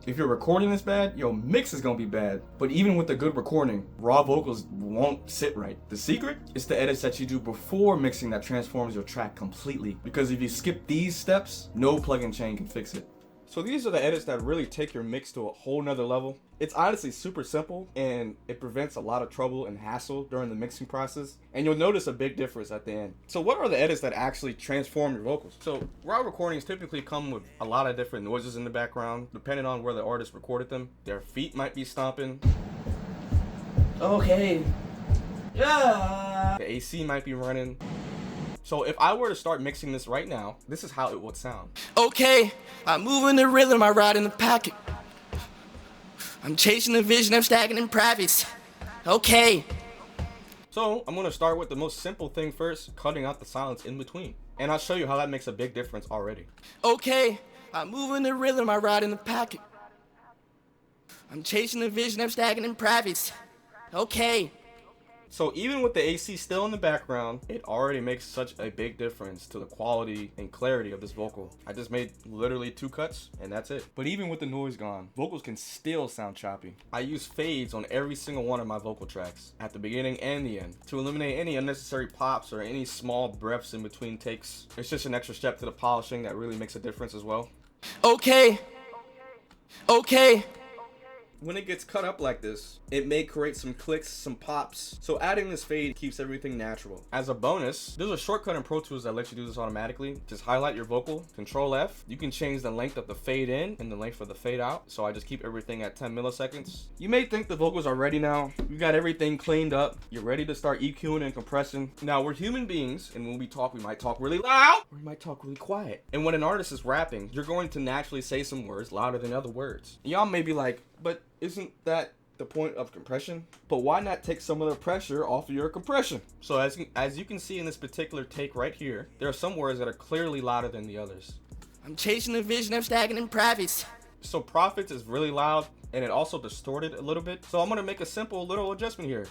If your recording is bad, your mix is gonna be bad. But even with a good recording, raw vocals won't sit right. The secret is the edits that you do before mixing that transforms your track completely. Because if you skip these steps, no plugin chain can fix it. So these are the edits that really take your mix to a whole nother level. It's honestly super simple and it prevents a lot of trouble and hassle during the mixing process. And you'll notice a big difference at the end. So what are the edits that actually transform your vocals? So raw recordings typically come with a lot of different noises in the background, depending on where the artist recorded them. Their feet might be stomping. Okay. Yeah. The AC might be running. So if I were to start mixing this right now, this is how it would sound. Okay, I'm moving the rhythm, I ride in the pocket. I'm chasing the vision, I'm stacking in privates. Okay. So I'm gonna start with the most simple thing first, cutting out the silence in between. And I'll show you how that makes a big difference already. Okay, I'm moving the rhythm, I ride in the pocket. I'm chasing the vision, I'm stacking in privates. Okay. So even with the AC still in the background, it already makes such a big difference to the quality and clarity of this vocal. I just made literally 2 cuts and that's it. But even with the noise gone, vocals can still sound choppy. I use fades on every single one of my vocal tracks, at the beginning and the end, to eliminate any unnecessary pops or any small breaths in between takes. It's just an extra step to the polishing that really makes a difference as well. Okay. Okay. When it gets cut up like this, it may create some clicks, some pops. So adding this fade keeps everything natural. As a bonus, there's a shortcut in Pro Tools that lets you do this automatically. Just highlight your vocal, Control F. You can change the length of the fade in and the length of the fade out. So I just keep everything at 10 milliseconds. You may think the vocals are ready now. You got everything cleaned up. You're ready to start EQing and compressing. Now we're human beings, and when we talk, we might talk really loud or we might talk really quiet. And when an artist is rapping, you're going to naturally say some words louder than other words. Y'all may be like, but isn't that the point of compression? But why not take some of the pressure off of your compression? So as you can see in this particular take right here, there are some words that are clearly louder than the others. I'm chasing the vision, I'm stacking in privates. So profits is really loud and it also distorted a little bit. So I'm gonna make a simple little adjustment here.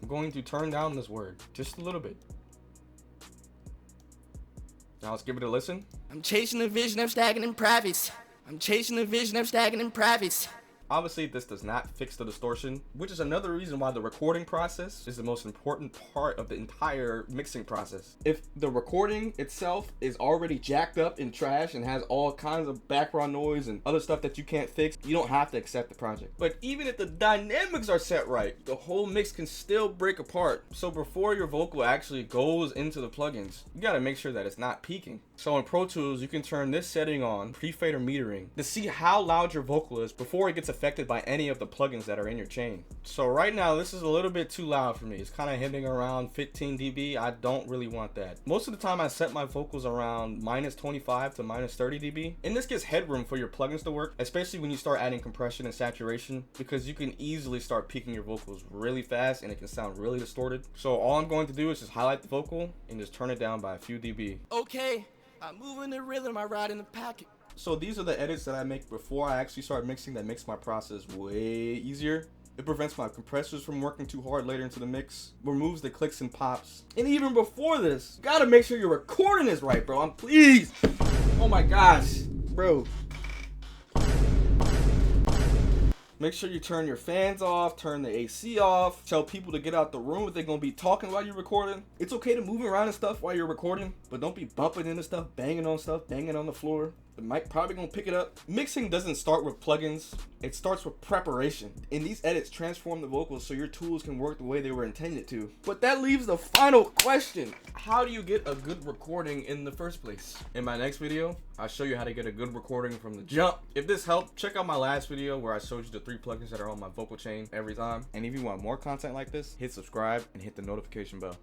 I'm going to turn down this word just a little bit. Now let's give it a listen. I'm chasing the vision, I'm stacking in privates. I'm chasing the vision, I'm stacking in privates. Obviously, this does not fix the distortion, which is another reason why the recording process is the most important part of the entire mixing process. If the recording itself is already jacked up and trash and has all kinds of background noise and other stuff that you can't fix, you don't have to accept the project. But even if the dynamics are set right, the whole mix can still break apart. So before your vocal actually goes into the plugins, you gotta make sure that it's not peaking. So in Pro Tools, you can turn this setting on, pre-fader metering, to see how loud your vocal is before it gets affected by any of the plugins that are in your chain. So right now, this is a little bit too loud for me. It's kind of hitting around 15 dB. I don't really want that. Most of the time, I set my vocals around -25 to -30 dB. And this gives headroom for your plugins to work, especially when you start adding compression and saturation, because you can easily start peaking your vocals really fast and it can sound really distorted. So all I'm going to do is just highlight the vocal and just turn it down by a few dB. Okay, I'm moving the rhythm, I ride in the pocket. So these are the edits that I make before I actually start mixing that makes my process way easier. It prevents my compressors from working too hard later into the mix, removes the clicks and pops. And even before this, you gotta make sure your recording is right, bro. Please. Oh my gosh, bro. Make sure you turn your fans off, turn the AC off, tell people to get out the room if they're gonna be talking while you're recording. It's okay to move around and stuff while you're recording, but don't be bumping into stuff, banging on the floor. The mic probably gonna pick it up. Mixing doesn't start with plugins, it starts with preparation. And these edits transform the vocals so your tools can work the way they were intended to. But that leaves the final question. How do you get a good recording in the first place? In my next video, I'll show you how to get a good recording from the jump. If this helped, check out my last video where I showed you the 3 plugins that are on my vocal chain every time. And if you want more content like this, hit subscribe and hit the notification bell.